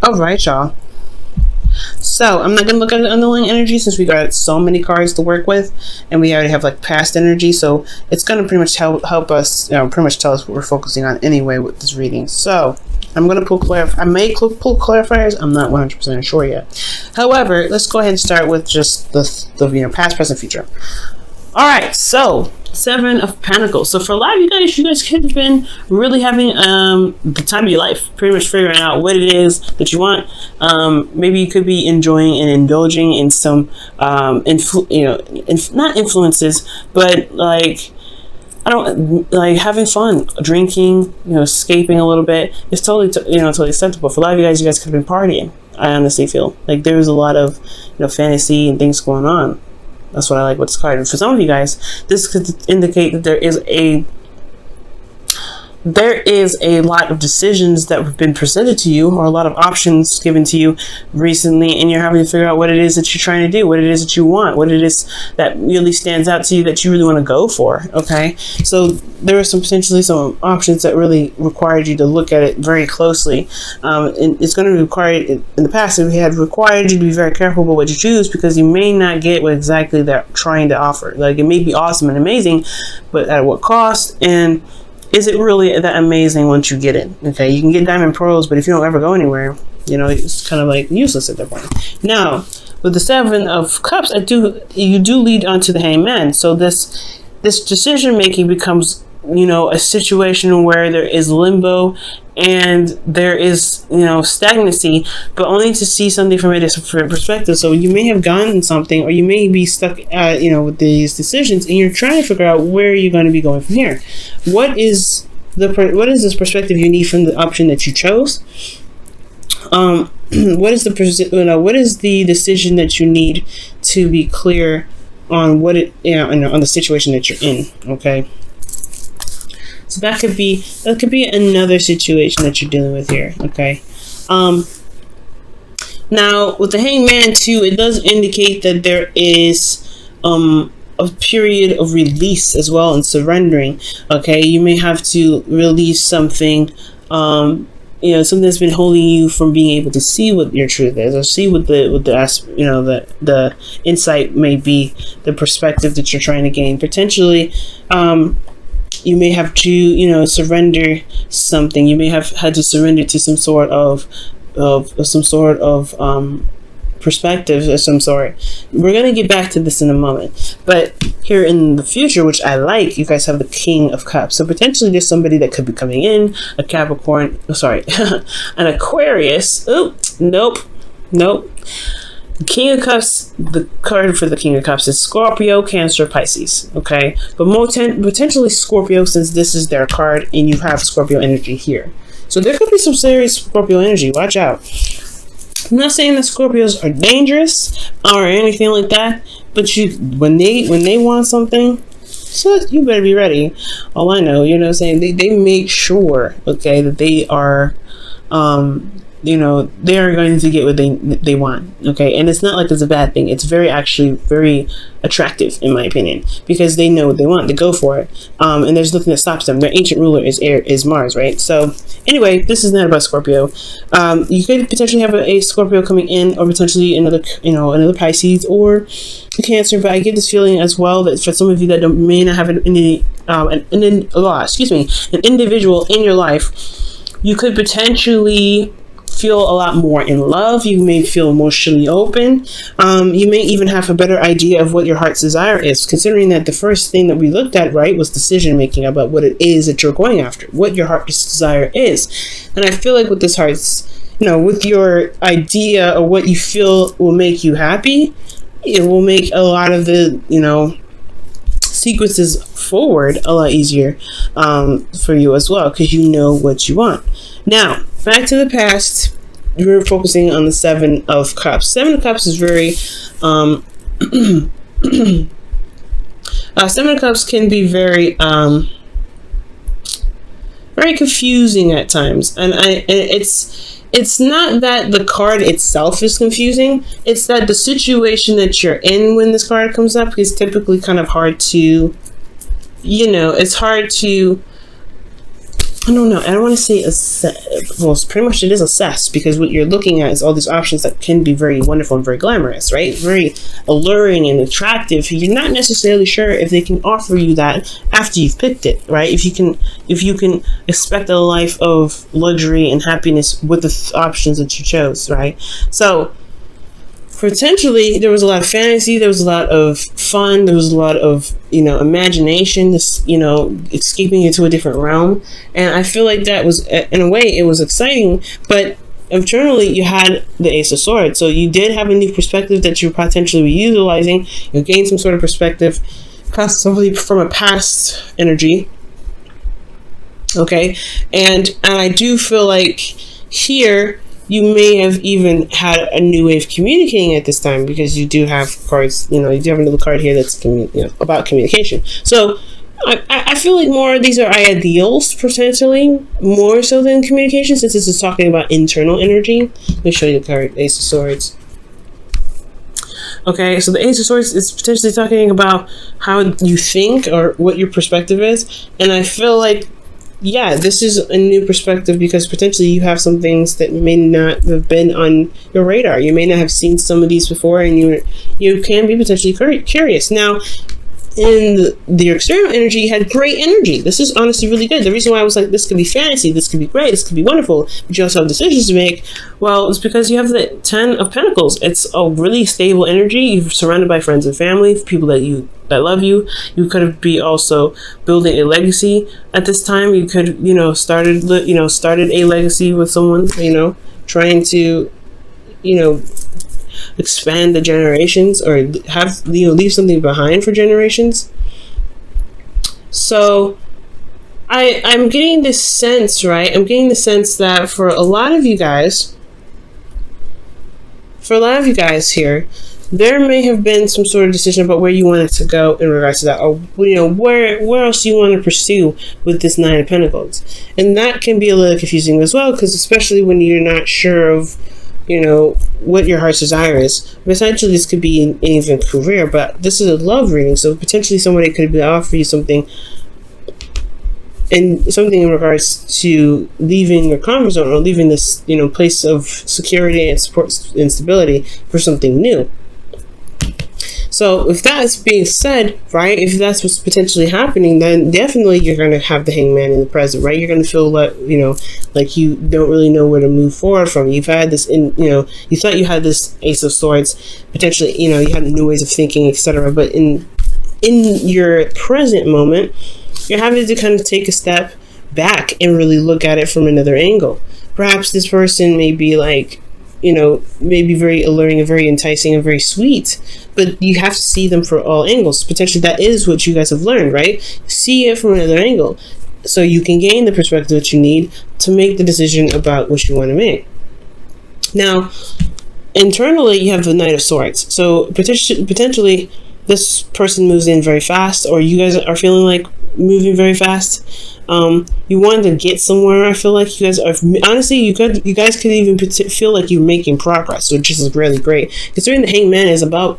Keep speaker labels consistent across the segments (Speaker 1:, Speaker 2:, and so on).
Speaker 1: All right, y'all. So I'm not going to look at the underlying energy since we got so many cards to work with, and we already have like past energy. So it's going to pretty much help us, pretty much tell us what we're focusing on anyway with this reading. So I'm going to pull I may pull clarifiers. I'm not 100% sure yet. However, let's go ahead and start with just the past, present, future. All right, so Seven of Pentacles. So for a lot of you guys could have been really having the time of your life, pretty much figuring out what it is that you want. Maybe you could be enjoying and indulging in some not influences, but like having fun, drinking, escaping a little bit. It's totally totally acceptable. For a lot of you guys could have been partying. I honestly feel like there's a lot of fantasy and things going on. That's what I like with this card. And for some of you guys, this could indicate that there is a lot of decisions that have been presented to you, or a lot of options given to you recently, and you're having to figure out what it is that you're trying to do, what it is that you want, what it is that really stands out to you that you really want to go for. Okay, so there are potentially some options that really required you to look at it very closely, and it's going to require, in the past it had required you to be very careful about what you choose, because you may not get what exactly they're trying to offer. Like, it may be awesome and amazing, but at what cost? And is it really that amazing once you get it? Okay, you can get diamond pearls, but if you don't ever go anywhere, it's kind of like useless at that point. Now, with the Seven of Cups, you do lead onto the Hangman. So this decision making becomes, a situation where there is limbo and there is, stagnancy, but only to see something from a different perspective. So you may have gotten something, or you may be stuck, with these decisions, and you're trying to figure out where you're going to be going from here. What is this perspective you need from the option that you chose? What is the decision that you need to be clear on on the situation that you're in? Okay. So that could be another situation that you're dealing with here. Okay. Now with the Hangman too, it does indicate that there is a period of release as well, and surrendering. Okay, you may have to release something. Something that's been holding you from being able to see what your truth is, or see what the insight may be, the perspective that you're trying to gain. Potentially, you may have to, surrender something. You may have had to surrender to some sort of perspective of some sort. We're going to get back to this in a moment. But here in the future, which I like, you guys have the King of Cups. So potentially there's somebody that could be coming in, a Capricorn, an Aquarius. Oh, nope. King of Cups, the card for the King of Cups is Scorpio, Cancer, Pisces. Okay, but potentially Scorpio, since this is their card and you have Scorpio energy here. So there could be some serious Scorpio energy. Watch out. I'm not saying that Scorpios are dangerous or anything like that, but when they want something, so you better be ready. All I know, what I'm saying, they make sure, okay, that they are they are going to get what they want. Okay, and it's not like it's a bad thing. It's actually very attractive in my opinion, because they know what they want, they go for it, and there's nothing that stops them. Their ancient ruler is Mars, right? So anyway, this is not about Scorpio. You could potentially have a Scorpio coming in, or potentially another Pisces or a Cancer. But I get this feeling as well that for some of you that may not have an individual in your life, you could potentially feel a lot more in love. You may feel emotionally open. You may even have a better idea of what your heart's desire is, considering that the first thing that we looked at, right, was decision making about what it is that you're going after, what your heart's desire is. And I feel like with this heart's, with your idea of what you feel will make you happy, it will make a lot of the, sequences forward a lot easier for you as well, because you know what you want. Now, back to the past, we're focusing on the Seven of Cups. Seven of Cups is very Seven of Cups can be very very confusing at times, and it's not that the card itself is confusing, it's that the situation that you're in when this card comes up is typically kind of hard to, it's hard to I don't know. I don't want to say well, pretty much it is assess, because what you're looking at is all these options that can be very wonderful and very glamorous, right? Very alluring and attractive. You're not necessarily sure if they can offer you that after you've picked it, right? If you can expect a life of luxury and happiness with the options that you chose, right? So potentially there was a lot of fantasy, there was a lot of fun, there was a lot of imagination, this escaping into a different realm. And I feel like that was, in a way, it was exciting, but internally you had the Ace of Swords, so you did have a new perspective that you potentially were utilizing. You gained some sort of perspective possibly from a past energy. Okay, and I do feel like here you may have even had a new way of communicating at this time, because you do have cards, you do have another card here that's about communication. So I feel like more these are ideals, potentially, more so than communication, since this is talking about internal energy. Let me show you the card, Ace of Swords. Okay, so the Ace of Swords is potentially talking about how you think or what your perspective is. And I feel like, yeah, this is a new perspective, because potentially you have some things that may not have been on your radar. You may not have seen some of these before, and you can be potentially curious. Now, in the external energy, you had great energy. This is honestly really good. The reason why I was like, this could be fantasy, this could be great, this could be wonderful, but you also have decisions to make. Well, it's because you have the 10 of Pentacles. It's a really stable energy. You're surrounded by friends and family, people that love you. You could be also building a legacy at this time. You could, started a legacy with someone, trying to, expand the generations, or have leave something behind for generations. So I'm getting this sense, right? I'm getting the sense that for a lot of you guys here, there may have been some sort of decision about where you wanted to go in regards to that, or where else you want to pursue with this Nine of Pentacles. And that can be a little confusing as well, because especially when you're not sure of what your heart's desire is. Essentially, this could be in even career, but this is a love reading, so potentially somebody could offer you something in regards to leaving your comfort zone, or leaving this place of security and support and stability for something new. So if that's being said, right, if that's what's potentially happening, then definitely you're going to have the Hangman in the present, right? You're going to feel like, like you don't really know where to move forward from. You've had this, you thought you had this Ace of Swords, potentially, you had new ways of thinking, etc. But in your present moment, you're having to kind of take a step back and really look at it from another angle. Perhaps this person may be like, maybe very alluring and very enticing and very sweet, but you have to see them for all angles. Potentially that is what you guys have learned, right? See it from another angle, so you can gain the perspective that you need to make the decision about what you want to make. Now, internally, you have the Knight of Swords. So potentially this person moves in very fast, or you guys are feeling like moving very fast. You wanted to get somewhere. I feel like you guys are, honestly, you guys could even feel like you're making progress, which is really great, considering the Hangman is about,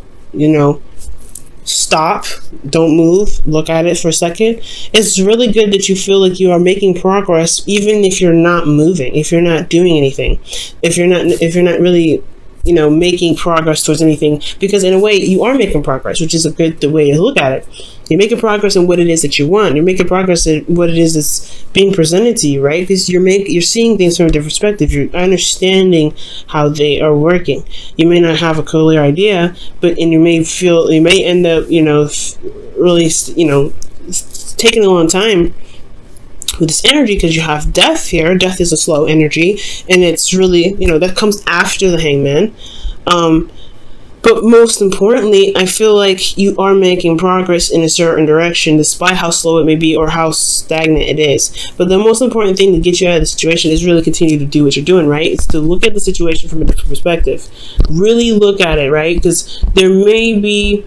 Speaker 1: stop, don't move, look at it for a second. It's really good that you feel like you are making progress, even if you're not moving, if you're not doing anything, if you're not really making progress towards anything, because in a way you are making progress, which is a good way to look at it. You're making progress in what it is that you want. You're making progress in what it is that's being presented to you, right? Because you're seeing things from a different perspective. You're understanding how they are working. You may not have a clear idea, you may end up, really, taking a long time with this energy, because you have death here. Death is a slow energy, and it's really, that comes after the Hangman. But most importantly, I feel like you are making progress in a certain direction, despite how slow it may be or how stagnant it is. But the most important thing to get you out of the situation is really continue to do what you're doing, right? It's to look at the situation from a different perspective. Really look at it, right? Because there may be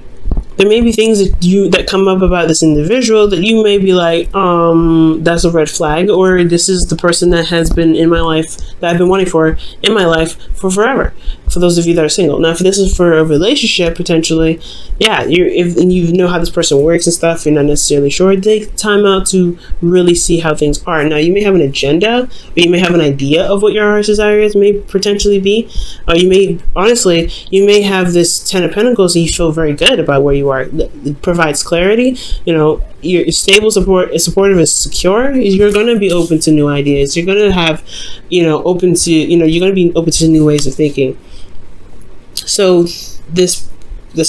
Speaker 1: things that come up about this individual that you may be like, that's a red flag, or this is the person that has been in my life, that I've been wanting for in my life for forever. for those of you that are single. Now, if this is for a relationship, potentially, yeah, if you know how this person works and stuff, you're not necessarily sure, take time out to really see how things are. Now, you may have an agenda, or you may have an idea of what your heart's desires may potentially be, or you may, honestly, you may have this 10 of Pentacles and you feel very good about where you are. It provides clarity. You know, you're stable, supportive, and secure. You're going to be open to new ideas. You're going to have, you know, open to, you know, you're going to be open to new ways of thinking. So this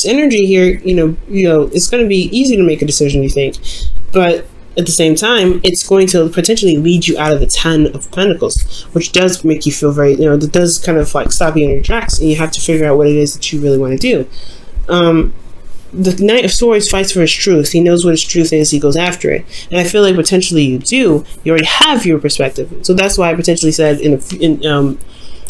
Speaker 1: energy here, you know, it's going to be easy to make a decision, you think, but at the same time, it's going to potentially lead you out of the 10 of Pentacles, which does make you feel very, you know, that does kind of like stop you in your tracks, and you have to figure out what it is that you really want to do. The Knight of Swords fights for his truth. He knows what his truth is. He goes after it. And I feel like potentially you do. You already have your perspective. So that's why I potentially said in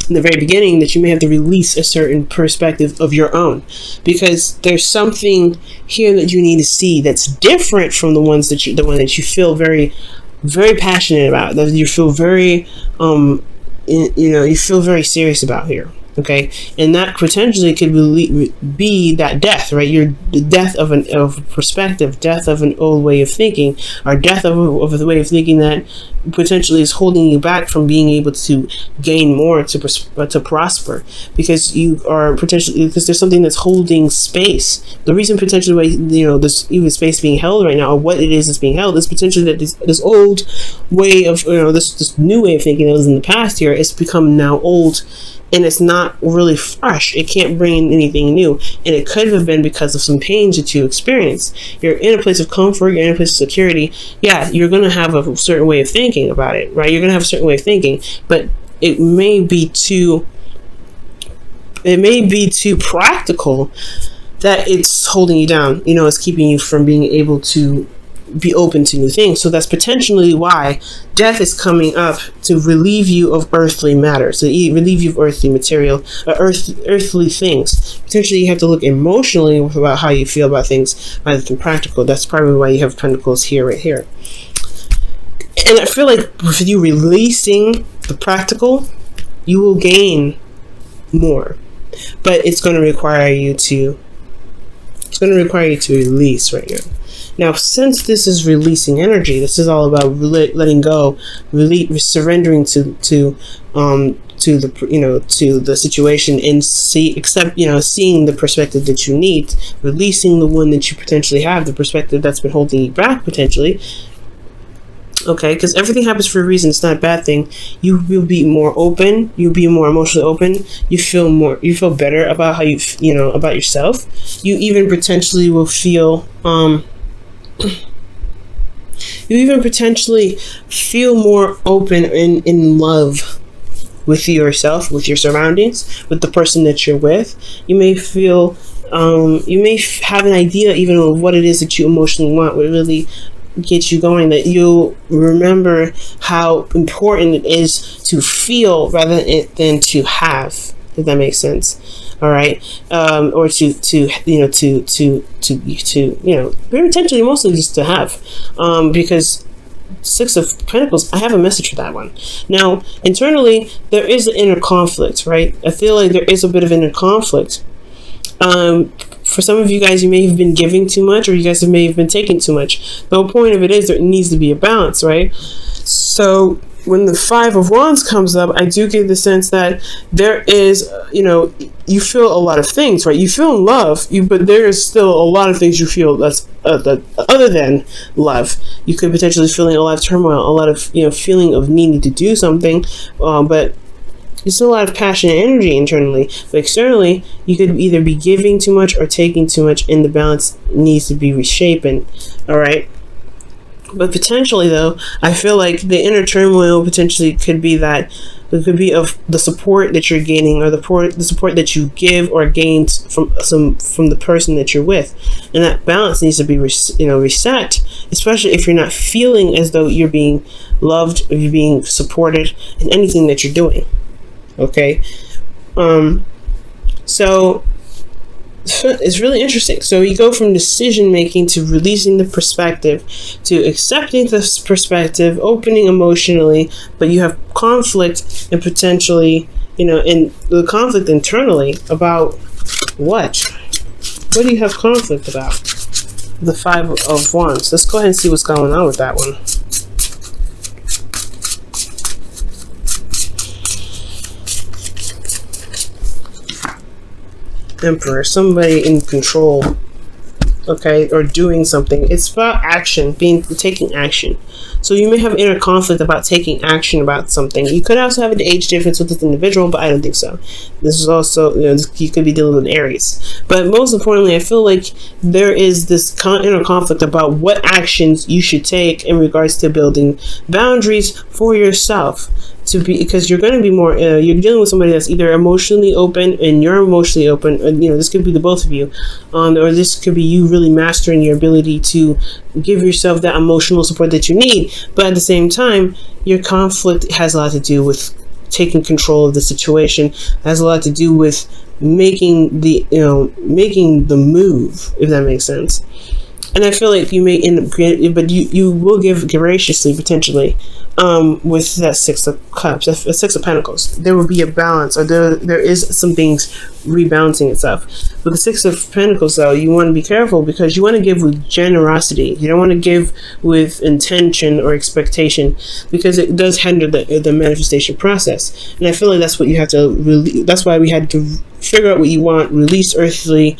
Speaker 1: the very beginning that you may have to release a certain perspective of your own, because there's something here that you need to see that's different from the one that you feel very, very passionate about, that you feel very, you feel very serious about here. Okay, and that potentially could be that death, right? The death of a perspective, death of an old way of thinking, or death of a way of thinking that potentially is holding you back from being able to gain more, to prosper, because you are potentially, because there's something that's holding space. The reason potentially why, you know, there's even space being held right now, or what it is that's being held, is potentially that this old way of, you know, this new way of thinking that was in the past here, it's become now old. And it's not really fresh. It can't bring in anything new. And it could have been because of some pains that you experienced. You're in a place of comfort, you're in a place of security. Yeah, you're going to have a certain way of thinking about it, right? You're going to have a certain way of thinking, but it may be too practical that it's holding you down. You know, it's keeping you from being able to be open to new things. So that's potentially why death is coming up, to relieve you of earthly matter, to relieve you of earthly material, earthly things. Potentially you have to look emotionally about how you feel about things rather than practical. That's probably why you have Pentacles here, right here. And I feel like with you releasing the practical, you will gain more, but it's going to require you to release right now. Now, since this is releasing energy, this is all about letting go, surrendering to the situation, and seeing the perspective that you need, releasing the one that you potentially have, the perspective that's been holding you back potentially. Okay, because everything happens for a reason. It's not a bad thing. You will be more open. You'll be more emotionally open. You feel better about how about yourself. You even potentially will feel more open and in love with yourself, with your surroundings, with the person that you're with. You may feel, you may have an idea even of what it is that you emotionally want, what really gets you going, that you'll remember how important it is to feel rather than to have, if that makes sense. All right, or potentially mostly just to have, because Six of Pentacles, I have a message for that one. Now, internally, there is an inner conflict, right? I feel like there is a bit of inner conflict. For some of you guys, you may have been giving too much, or you guys may have been taking too much. The whole point of it is there needs to be a balance, right? So when the Five of Wands comes up, I do get the sense that there is, you feel a lot of things, right? You feel love, but there is still a lot of things you feel that's other than love. You could potentially feeling a lot of turmoil, a lot of feeling of needing to do something, but there's still a lot of passion and energy internally. But externally, you could either be giving too much or taking too much, and the balance needs to be reshapen. All right. But potentially, though, I feel like the inner turmoil potentially could be that it could be of the support that you're gaining, or the support that you give or gain from the person that you're with, and that balance needs to be reset. Especially if you're not feeling as though you're being loved, or you're being supported in anything that you're doing. Okay, so it's really interesting. So you go from decision making to releasing the perspective, to accepting this perspective, opening emotionally, but you have conflict and potentially and the conflict internally about what? What do you have conflict about? The Five of Wands. Let's go ahead and see what's going on with that one. Emperor. Somebody in control. Okay, or doing something. It's about action, taking action. So you may have inner conflict about taking action about something. You could also have an age difference with this individual, but I don't think so. This is also, you could be dealing with Aries. But most importantly, I feel like there is this inner conflict about what actions you should take in regards to building boundaries for yourself. Because you're going to be more, you're dealing with somebody that's either emotionally open and you're emotionally open. This could be the both of you, or this could be you really mastering your ability to give yourself that emotional support that you need. But at the same time, your conflict has a lot to do with taking control of the situation. It has a lot to do with making the move, if that makes sense. And I feel like you may end up, but you will give graciously, potentially, with that Six of Cups, that Six of Pentacles. There will be a balance, or there is some things rebalancing itself. With the Six of Pentacles, though, you want to be careful because you want to give with generosity. You don't want to give with intention or expectation, because it does hinder the manifestation process. And I feel like that's what you have to really. That's why we had to figure out what you want, release earthly,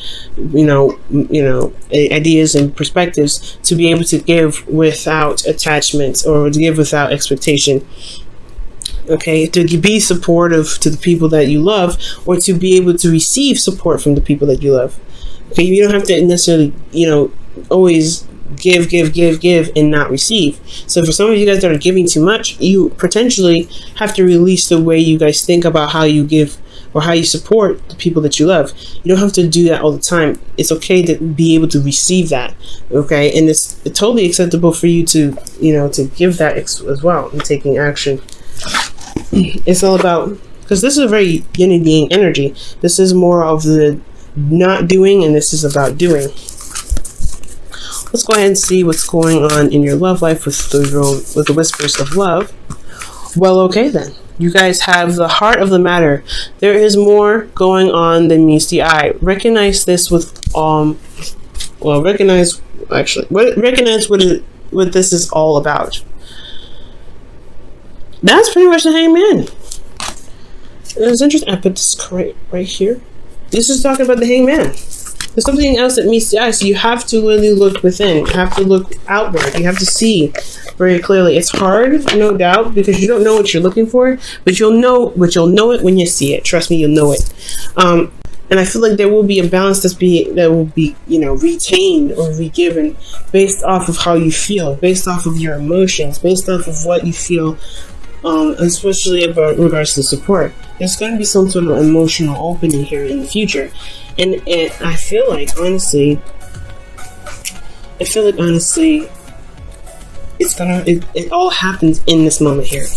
Speaker 1: ideas and perspectives to be able to give without attachment or to give without expectation. Okay, to be supportive to the people that you love, or to be able to receive support from the people that you love. Okay, you don't have to necessarily, always give and not receive. So for some of you guys that are giving too much, you potentially have to release the way you guys think about how you give or how you support the people that you love. You don't have to do that all the time. It's okay to be able to receive that. Okay, and it's totally acceptable for you to to give that as well and taking action. It's all about, because this is a very yin and yang energy. This is more of the not doing, and this is about doing. Let's go ahead and see what's going on in your love life with the whispers of love. Well, okay then. You guys have the heart of the matter. There is more going on than meets the eye. Recognize this with recognize what this is all about. That's pretty much the Hangman. It's interesting. I put this right here. This is talking about the Hangman. There's something else that meets the eye, so you have to really look within. You have to look outward. You have to see very clearly. It's hard, no doubt, because you don't know what you're looking for, but you'll know it when you see it. Trust me, you'll know it. And I feel like there will be a balance that will be retained or re-given based off of how you feel, based off of your emotions, based off of what you feel. Especially about regards to support. There's going to be some sort of emotional opening here in the future, and I feel like honestly, it all happens in this moment here.